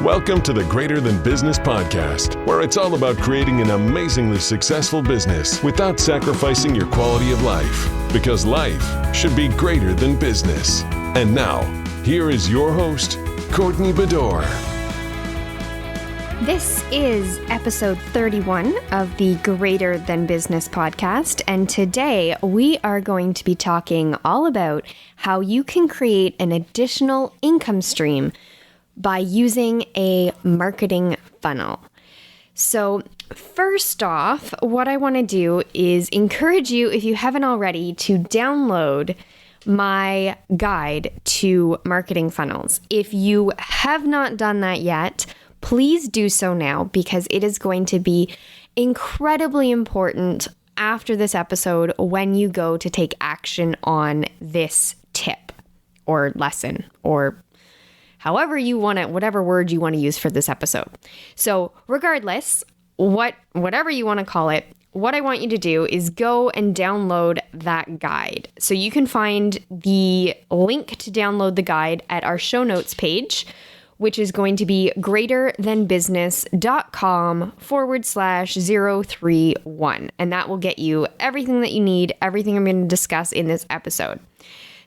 Welcome to the Greater Than Business podcast, where it's all about creating an amazingly successful business without sacrificing your quality of life, because life should be greater than business. And now, here is your host, Courtney Bedore. This is episode 31 of the Greater Than Business podcast, and today we are going to be talking all about how you can create an additional income stream by using a marketing funnel. So first off, what I want to do is encourage you, if you haven't already, to download my guide to marketing funnels. If you have not done that yet, please do so now, because it is going to be incredibly important after this episode when you go to take action on this tip or lesson or however you want it, whatever word you want to use for this episode. So regardless, whatever you want to call it, what I want you to do is go and download that guide. So you can find the link to download the guide at our show notes page, which is going to be greaterthanbusiness.com/031. And that will get you everything that you need, everything I'm going to discuss in this episode.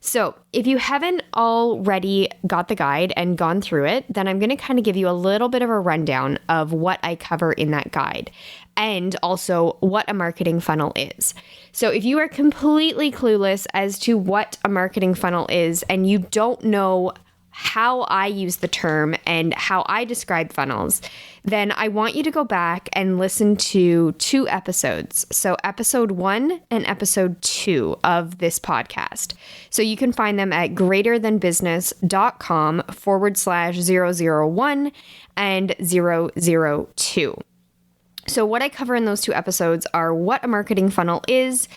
So if you haven't already got the guide and gone through it, then I'm going to kind of give you a little bit of a rundown of what I cover in that guide and also what a marketing funnel is. So if you are completely clueless as to what a marketing funnel is and you don't know how I use the term and how I describe funnels, then I want you to go back and listen to two episodes. So episode 1 and episode 2 of this podcast. So you can find them at greaterthanbusiness.com/001 and 002. So what I cover in those two episodes are what a marketing funnel is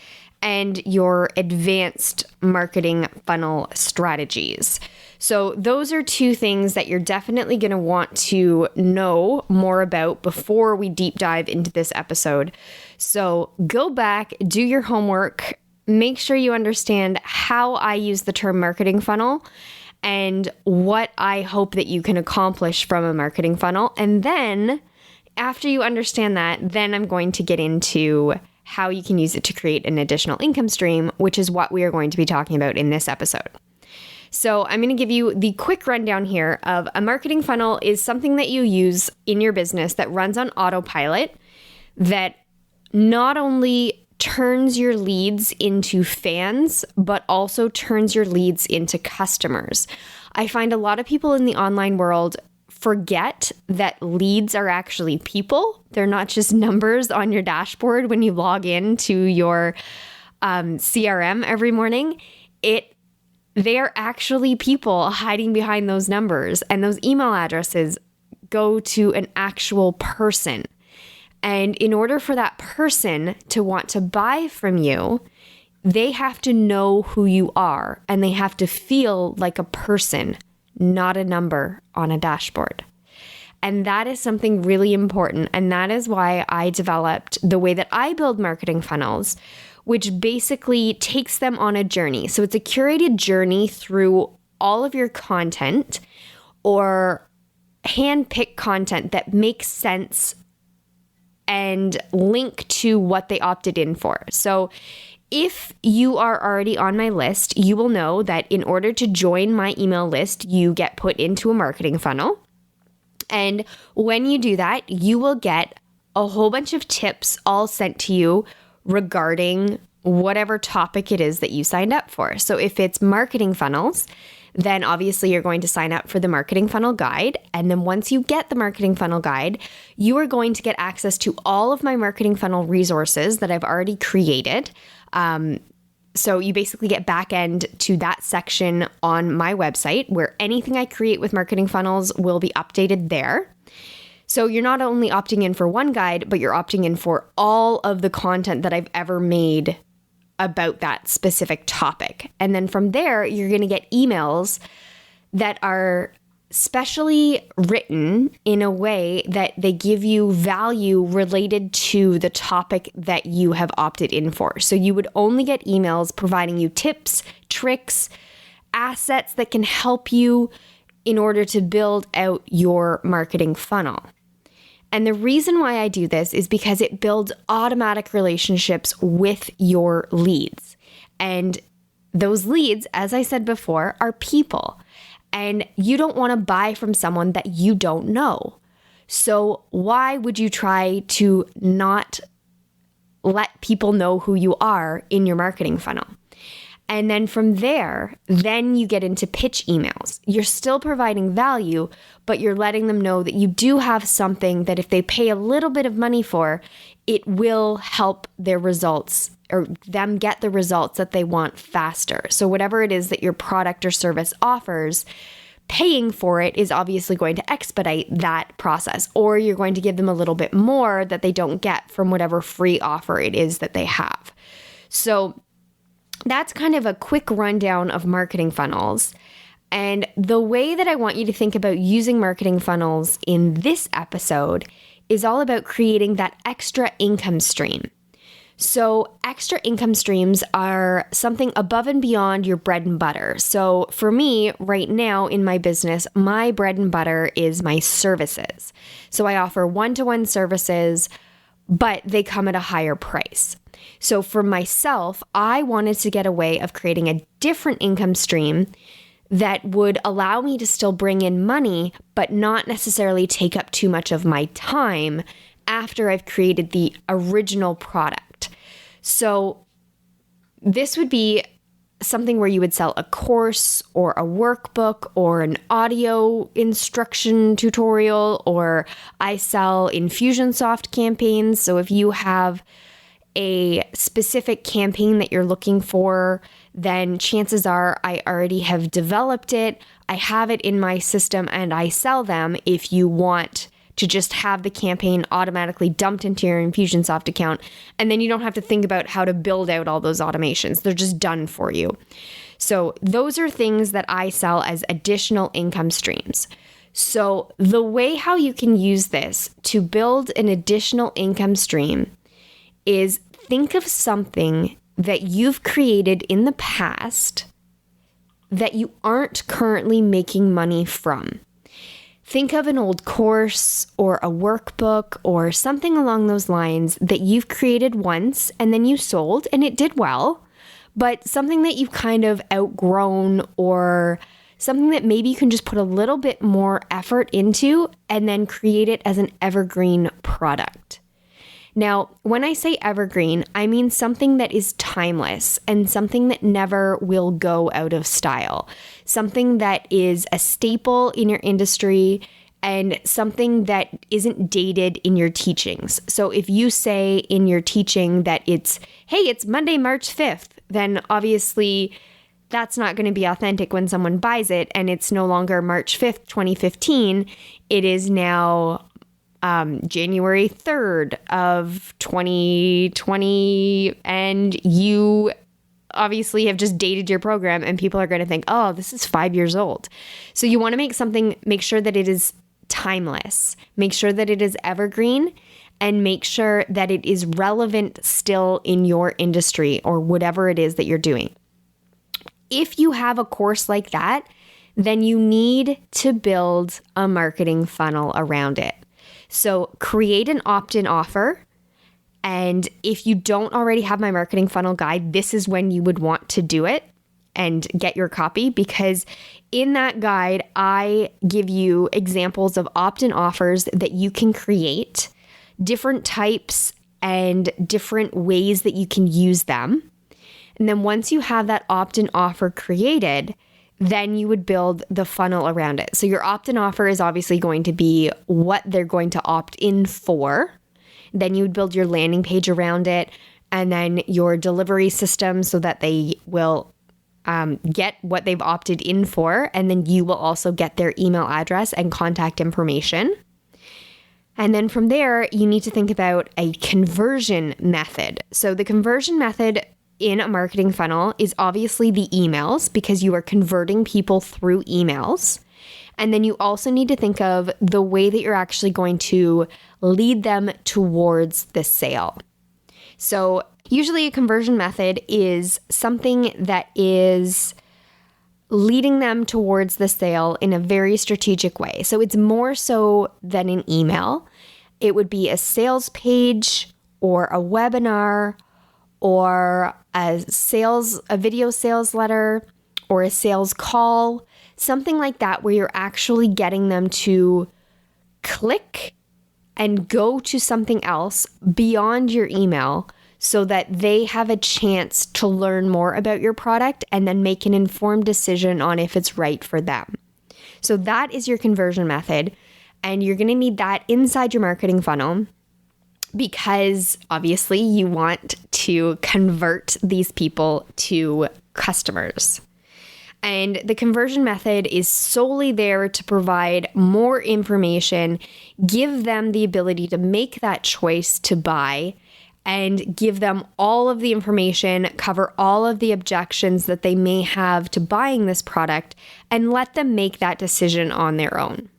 and your advanced marketing funnel strategies. So those are two things that you're definitely going to want to know more about before we deep dive into this episode. So go back, do your homework, make sure you understand how I use the term marketing funnel and what I hope that you can accomplish from a marketing funnel. And then after you understand that, then I'm going to get into how you can use it to create an additional income stream, which is what we are going to be talking about in this episode. So I'm going to give you the quick rundown here of a marketing funnel is something that you use in your business that runs on autopilot, that not only turns your leads into fans, but also turns your leads into customers. I find a lot of people in the online world forget that leads are actually people. They're not just numbers on your dashboard when you log in to your CRM every morning. They are actually people hiding behind those numbers, and those email addresses go to an actual person. And in order for that person to want to buy from you, they have to know who you are, and they have to feel like a person, not a number on a dashboard. And that is something really important. And that is why I developed the way that I build marketing funnels, which basically takes them on a journey. So it's a curated journey through all of your content or hand-picked content that makes sense and link to what they opted in for. So if you are already on my list, you will know that in order to join my email list, you get put into a marketing funnel. And when you do that, you will get a whole bunch of tips all sent to you regarding whatever topic it is that you signed up for. So if it's marketing funnels, then obviously you're going to sign up for the marketing funnel guide. And then once you get the marketing funnel guide, you are going to get access to all of my marketing funnel resources that I've already created. So you basically get back end to that section on my website where anything I create with marketing funnels will be updated there. So you're not only opting in for one guide, but you're opting in for all of the content that I've ever made about that specific topic. And then from there, you're going to get emails that are specially written in a way that they give you value related to the topic that you have opted in for. So you would only get emails providing you tips, tricks, assets that can help you in order to build out your marketing funnel. And the reason why I do this is because it builds automatic relationships with your leads. And those leads, as I said before, are people. And you don't want to buy from someone that you don't know. So why would you try to not let people know who you are in your marketing funnel? And then from there, then you get into pitch emails. You're still providing value, but you're letting them know that you do have something that if they pay a little bit of money for, it will help their results or them get the results that they want faster. So whatever it is that your product or service offers, paying for it is obviously going to expedite that process, or you're going to give them a little bit more that they don't get from whatever free offer it is that they have. So that's kind of a quick rundown of marketing funnels. And the way that I want you to think about using marketing funnels in this episode is all about creating that extra income stream. So extra income streams are something above and beyond your bread and butter. So for me right now in my business, my bread and butter is my services. So I offer one-to-one services, but they come at a higher price. So for myself, I wanted to get a way of creating a different income stream that would allow me to still bring in money, but not necessarily take up too much of my time after I've created the original product. So this would be something where you would sell a course or a workbook or an audio instruction tutorial, or I sell Infusionsoft campaigns. So if you have a specific campaign that you're looking for, then chances are I already have developed it. I have it in my system and I sell them if you want to just have the campaign automatically dumped into your Infusionsoft account. And then you don't have to think about how to build out all those automations. They're just done for you. So those are things that I sell as additional income streams. So the way how you can use this to build an additional income stream is think of something that you've created in the past that you aren't currently making money from. Think of an old course or a workbook or something along those lines that you've created once and then you sold and it did well, but something that you've kind of outgrown, or something that maybe you can just put a little bit more effort into and then create it as an evergreen product. Now, when I say evergreen, I mean something that is timeless and something that never will go out of style. Something that is a staple in your industry and something that isn't dated in your teachings. So if you say in your teaching that it's Monday, March 5th, then obviously that's not going to be authentic when someone buys it and it's no longer March 5th, 2015. It is now January 3rd of 2020, and you obviously have just dated your program and people are going to think, oh, this is 5 years old. So you want to make sure that it is timeless, make sure that it is evergreen, and make sure that it is relevant still in your industry or whatever it is that you're doing. If you have a course like that, then you need to build a marketing funnel around it. So create an opt-in offer. And if you don't already have my marketing funnel guide, this is when you would want to do it and get your copy, because in that guide, I give you examples of opt-in offers that you can create, different types and different ways that you can use them. And then once you have that opt-in offer created, then you would build the funnel around it. So your opt-in offer is obviously going to be what they're going to opt in for. Then you would build your landing page around it, and then your delivery system so that they will get what they've opted in for. And then you will also get their email address and contact information. And then from there, you need to think about a conversion method. So the conversion method in a marketing funnel is obviously the emails, because you are converting people through emails. And then you also need to think of the way that you're actually going to lead them towards the sale. So usually a conversion method is something that is leading them towards the sale in a very strategic way. So it's more so than an email. It would be a sales page or a webinar or a video sales letter or a sales call, something like that, where you're actually getting them to click and go to something else beyond your email so that they have a chance to learn more about your product and then make an informed decision on if it's right for them. So that is your conversion method. And you're going to need that inside your marketing funnel because obviously you want to convert these people to customers. And the conversion method is solely there to provide more information, give them the ability to make that choice to buy, and give them all of the information, cover all of the objections that they may have to buying this product, and let them make that decision on their own.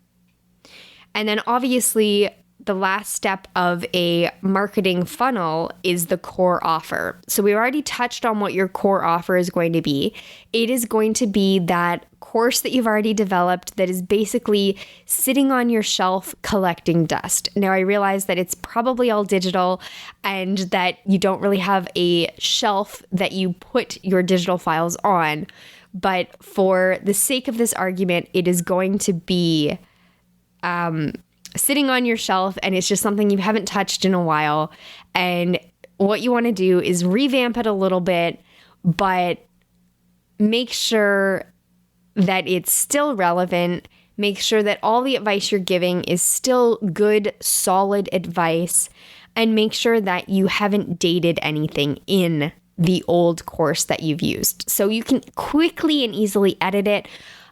And then obviously, the last step of a marketing funnel is the core offer. So we already touched on what your core offer is going to be. It is going to be that course that you've already developed that is basically sitting on your shelf collecting dust. Now, I realize that it's probably all digital and that you don't really have a shelf that you put your digital files on. But for the sake of this argument, it is going to be sitting on your shelf, and it's just something you haven't touched in a while. And what you want to do is revamp it a little bit, but make sure that it's still relevant. Make sure that all the advice you're giving is still good, solid advice, and make sure that you haven't dated anything in the old course that you've used. So you can quickly and easily edit it.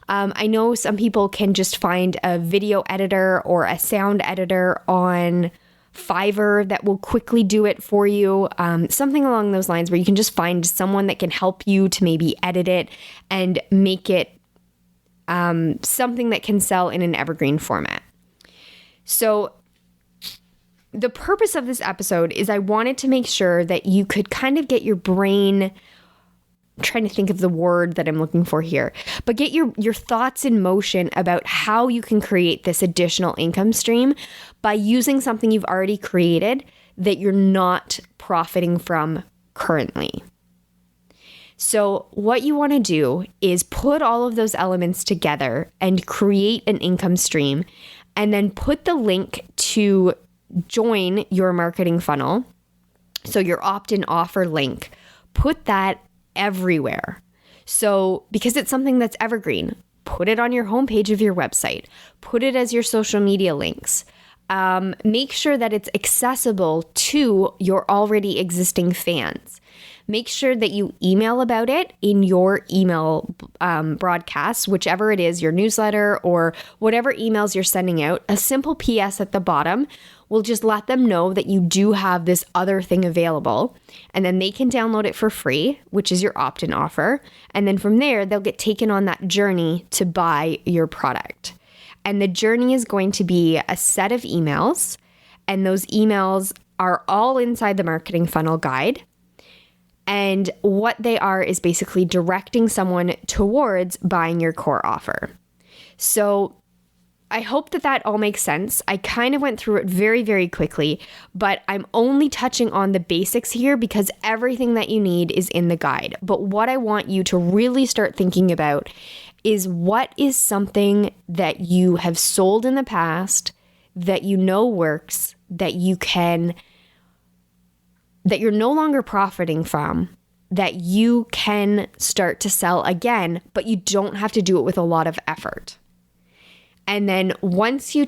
I know some people can just find a video editor or a sound editor on Fiverr that will quickly do it for you. Something along those lines where you can just find someone that can help you to maybe edit it and make it something that can sell in an evergreen format. So the purpose of this episode is I wanted to make sure that you could kind of get your brain, I'm trying to think of the word that I'm looking for here, but get your thoughts in motion about how you can create this additional income stream by using something you've already created that you're not profiting from currently. So what you want to do is put all of those elements together and create an income stream, and then put the link to join your marketing funnel. So your opt-in offer link, put that everywhere. So because it's something that's evergreen, put it on your homepage of your website, put it as your social media links. Make sure that it's accessible to your already existing fans. Make sure that you email about it in your email broadcasts, whichever it is, your newsletter or whatever emails you're sending out. A simple PS at the bottom will just let them know that you do have this other thing available, and then they can download it for free, which is your opt-in offer. And then from there, they'll get taken on that journey to buy your product. And the journey is going to be a set of emails, and those emails are all inside the marketing funnel guide. And what they are is basically directing someone towards buying your core offer. So I hope that all makes sense. I kind of went through it very, very quickly, but I'm only touching on the basics here because everything that you need is in the guide. But what I want you to really start thinking about is what is something that you have sold in the past that you know works, that you're no longer profiting from, that you can start to sell again, but you don't have to do it with a lot of effort. And then once you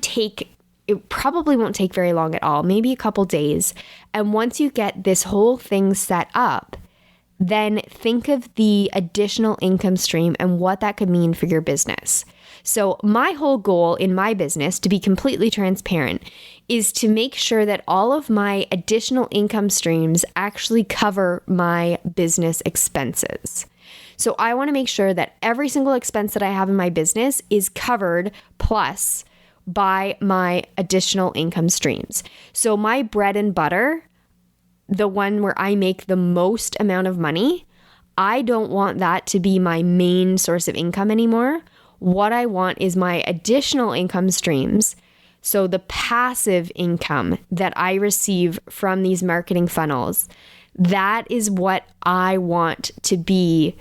it probably won't take very long at all, maybe a couple days. And once you get this whole thing set up, then think of the additional income stream and what that could mean for your business. So my whole goal in my business, to be completely transparent, is to make sure that all of my additional income streams actually cover my business expenses. So I want to make sure that every single expense that I have in my business is covered plus by my additional income streams. So my bread and butter, the one where I make the most amount of money, I don't want that to be my main source of income anymore. What I want is my additional income streams. So the passive income that I receive from these marketing funnels, that is what I want to be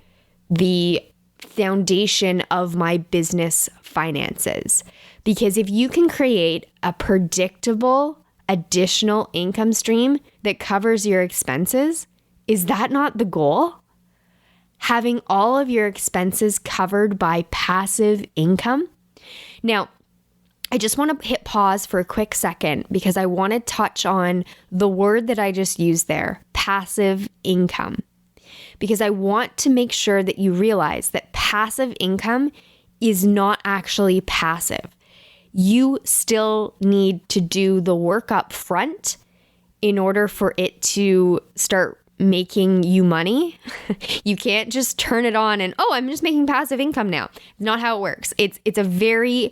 the foundation of my business finances. Because if you can create a predictable additional income stream that covers your expenses, is that not the goal? Having all of your expenses covered by passive income? Now, I just want to hit pause for a quick second because I want to touch on the word that I just used there, passive income. Because I want to make sure that you realize that passive income is not actually passive. You still need to do the work up front in order for it to start making you money. You can't just turn it on and, oh, I'm just making passive income now. Not how it works. It's a very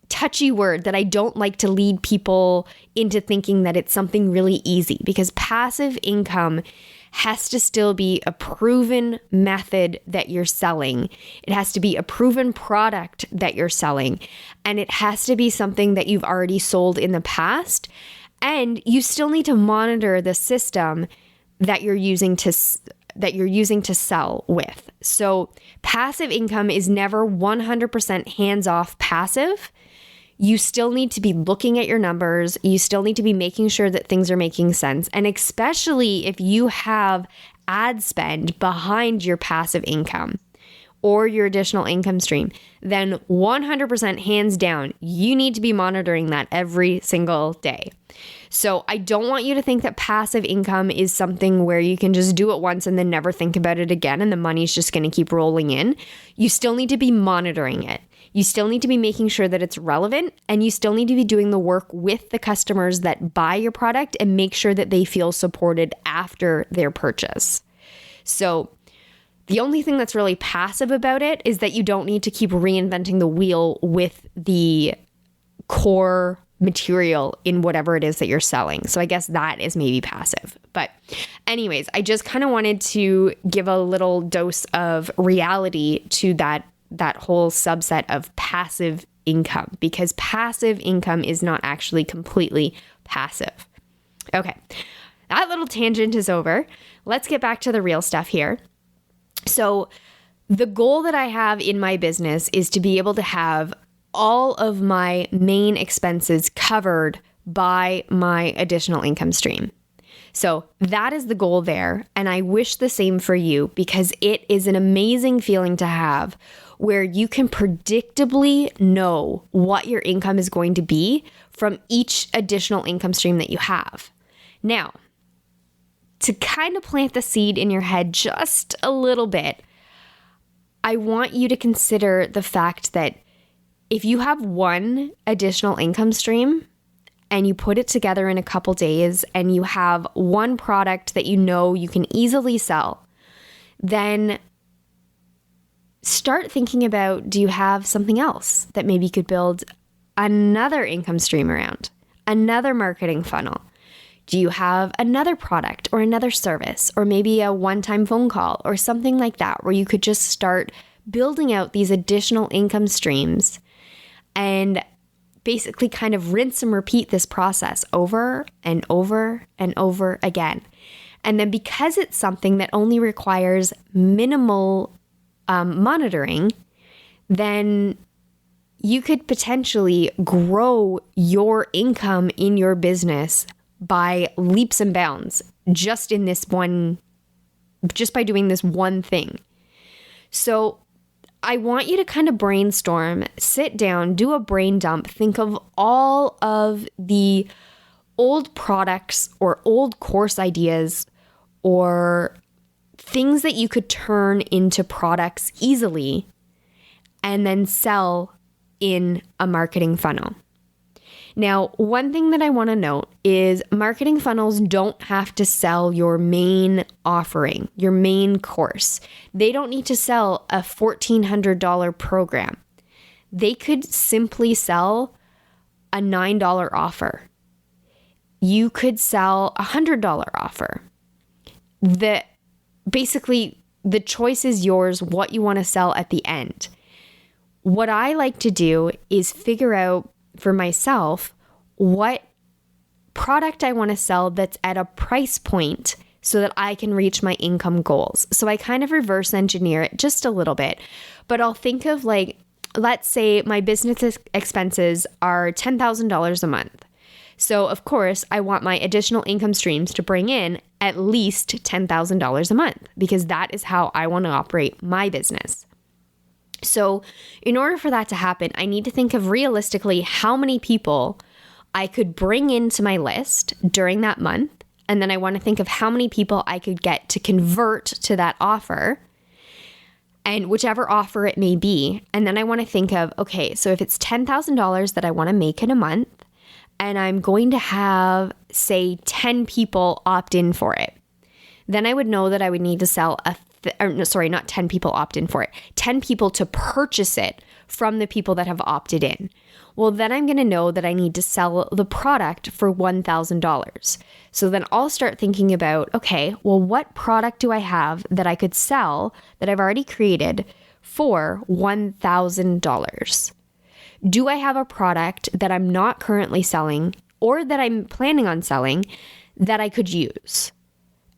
touchy word that I don't like to lead people into thinking that it's something really easy, because passive income has to still be a proven method that you're selling. It has to be a proven product that you're selling. And it has to be something that you've already sold in the past. And you still need to monitor the system that you're using to sell with. So passive income is never 100% hands-off passive. You still need to be looking at your numbers. You still need to be making sure that things are making sense. And especially if you have ad spend behind your passive income or your additional income stream, then 100% hands down, you need to be monitoring that every single day. So I don't want you to think that passive income is something where you can just do it once and then never think about it again and the money's just going to keep rolling in. You still need to be monitoring it. You still need to be making sure that it's relevant, and you still need to be doing the work with the customers that buy your product and make sure that they feel supported after their purchase. So the only thing that's really passive about it is that you don't need to keep reinventing the wheel with the core material in whatever it is that you're selling. So I guess that is maybe passive. But anyways, I just kind of wanted to give a little dose of reality to that whole subset of passive income, because passive income is not actually completely passive. Okay, that little tangent is over. Let's get back to the real stuff here. So the goal that I have in my business is to be able to have all of my main expenses covered by my additional income stream. So that is the goal there. And I wish the same for you, because it is an amazing feeling to have where you can predictably know what your income is going to be from each additional income stream that you have. Now, to kind of plant the seed in your head just a little bit, I want you to consider the fact that if you have one additional income stream and you put it together in a couple days and you have one product that you know you can easily sell, then start thinking about, do you have something else that maybe you could build another income stream around, another marketing funnel? Do you have another product or another service, or maybe a one-time phone call or something like that, where you could just start building out these additional income streams and basically kind of rinse and repeat this process over and over and over again. And then because it's something that only requires minimal monitoring, then you could potentially grow your income in your business by leaps and bounds just by doing this one thing. So I want you to kind of brainstorm, sit down, do a brain dump, think of all of the old products or old course ideas or things that you could turn into products easily and then sell in a marketing funnel. Now, one thing that I want to note is marketing funnels don't have to sell your main offering, your main course. They don't need to sell a $1,400 program. They could simply sell a $9 offer. You could sell a $100 offer. The basically the choice is yours, what you want to sell at the end. What I like to do is figure out for myself what product I want to sell that's at a price point so that I can reach my income goals. So I kind of reverse engineer it just a little bit, but I'll think of like, let's say my business expenses are $10,000 a month. So of course I want my additional income streams to bring in at least $10,000 a month because that is how I want to operate my business. So in order for that to happen, I need to think of realistically how many people I could bring into my list during that month. And then I want to think of how many people I could get to convert to that offer and whichever offer it may be. And then I want to think of, okay, so if it's $10,000 that I want to make in a month and I'm going to have, say, 10 people opt in for it, then I would know that I would need to sell not 10 people opt in for it, 10 people to purchase it from the people that have opted in. Well, then I'm going to know that I need to sell the product for $1,000. So then I'll start thinking about, okay, well, what product do I have that I could sell that I've already created for $1,000? Do I have a product that I'm not currently selling or that I'm planning on selling that I could use?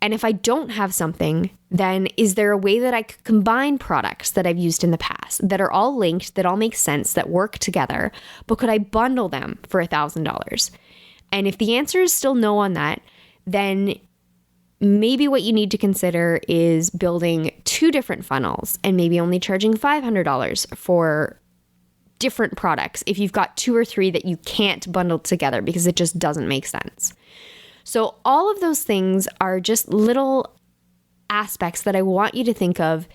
And if I don't have something, then is there a way that I could combine products that I've used in the past that are all linked, that all make sense, that work together, but could I bundle them for $1,000? And if the answer is still no on that, then maybe what you need to consider is building 2 different funnels and maybe only charging $500 for different products if you've got 2 or 3 that you can't bundle together because it just doesn't make sense. So all of those things are just little aspects that I want you to think of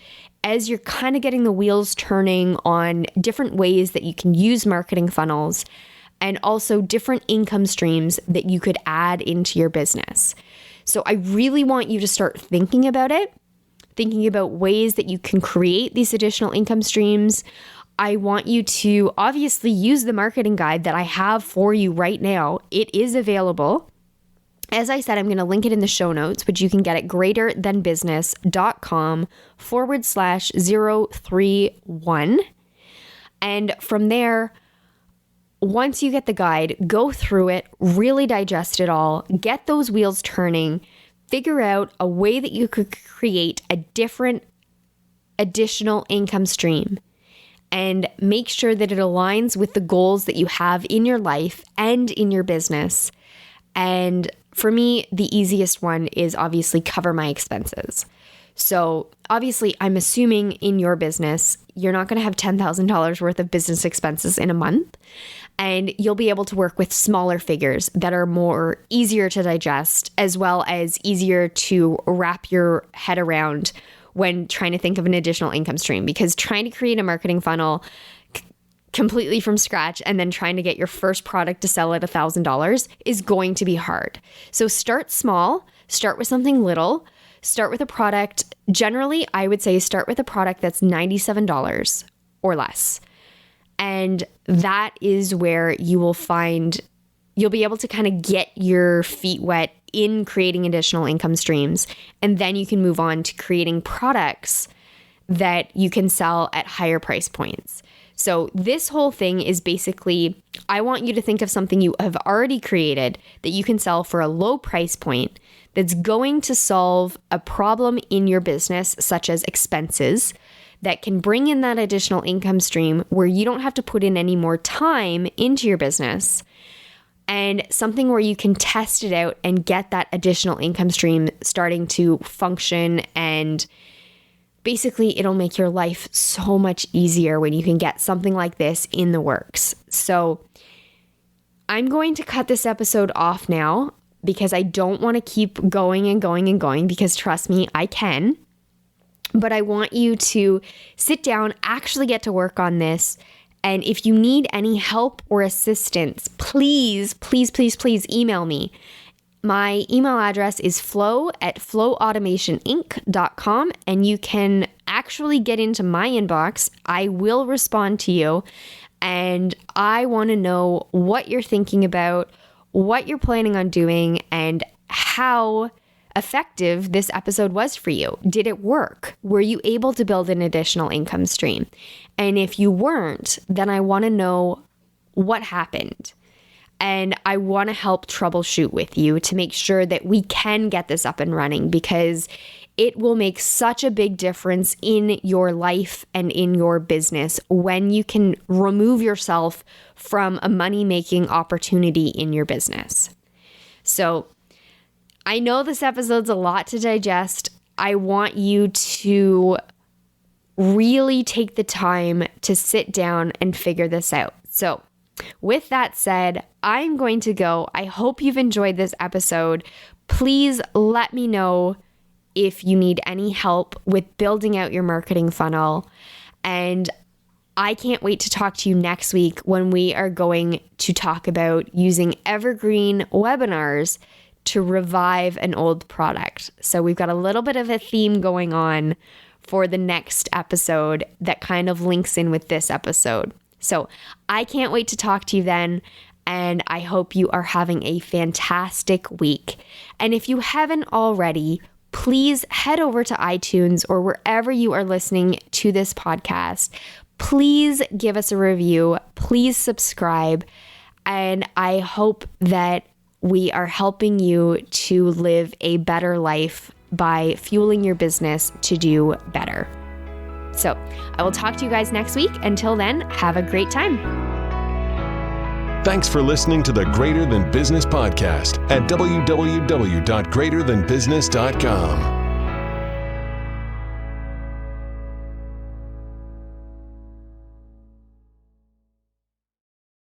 as you're kind of getting the wheels turning on different ways that you can use marketing funnels and also different income streams that you could add into your business. So I really want you to start thinking about it, thinking about ways that you can create these additional income streams. I want you to obviously use the marketing guide that I have for you right now. It is available. As I said, I'm going to link it in the show notes, which you can get at greaterthanbusiness.com/031. And from there, once you get the guide, go through it, really digest it all, get those wheels turning, figure out a way that you could create a different additional income stream, and make sure that it aligns with the goals that you have in your life and in your business. And for me, the easiest one is obviously cover my expenses. So obviously, I'm assuming in your business, you're not going to have $10,000 worth of business expenses in a month, and you'll be able to work with smaller figures that are more easier to digest, as well as easier to wrap your head around when trying to think of an additional income stream, because trying to create a marketing funnel completely from scratch and then trying to get your first product to sell at $1,000 is going to be hard. So start small, start with something little, start with a product. Generally, I would say start with a product that's $97 or less. And that is where you will find, you'll be able to kind of get your feet wet in creating additional income streams. And then you can move on to creating products that you can sell at higher price points. So this whole thing is basically, I want you to think of something you have already created that you can sell for a low price point that's going to solve a problem in your business, such as expenses, that can bring in that additional income stream where you don't have to put in any more time into your business, and something where you can test it out and get that additional income stream starting to function. And basically, it'll make your life so much easier when you can get something like this in the works. So I'm going to cut this episode off now because I don't want to keep going and going and going, because trust me, I can. But I want you to sit down, actually get to work on this. And if you need any help or assistance, please, please, please, please email me. My email address is flow@flowautomationinc.com, and you can actually get into my inbox. I will respond to you, and I want to know what you're thinking about, what you're planning on doing, and how effective this episode was for you. Did it work? Were you able to build an additional income stream? And if you weren't, then I want to know what happened. And I want to help troubleshoot with you to make sure that we can get this up and running, because it will make such a big difference in your life and in your business when you can remove yourself from a money-making opportunity in your business. So I know this episode's a lot to digest. I want you to really take the time to sit down and figure this out. So with that said, I'm going to go. I hope you've enjoyed this episode. Please let me know if you need any help with building out your marketing funnel. And I can't wait to talk to you next week when we are going to talk about using evergreen webinars to revive an old product. So we've got a little bit of a theme going on for the next episode that kind of links in with this episode. So I can't wait to talk to you then, and I hope you are having a fantastic week. And if you haven't already, please head over to iTunes or wherever you are listening to this podcast. Please give us a review. Please subscribe. And I hope that we are helping you to live a better life by fueling your business to do better. So I will talk to you guys next week. Until then, have a great time. Thanks for listening to the Greater Than Business podcast at www.greaterthanbusiness.com.